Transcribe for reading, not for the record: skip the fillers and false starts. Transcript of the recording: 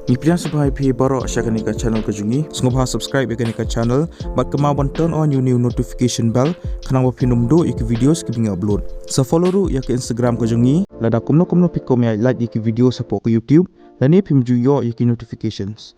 Ngipian sebagai pi baru asyik ni ke channel kejungi. Sengapa subscribe ya ke channel. Bat kemaban turn on new notification bell. Kenang bapinum do iki videos kibing upload. Sa follow ru ya ke Instagram kejungi. Lada kumno pikom ya like iki video support ke YouTube. Dan ni pimju yo iki notifications.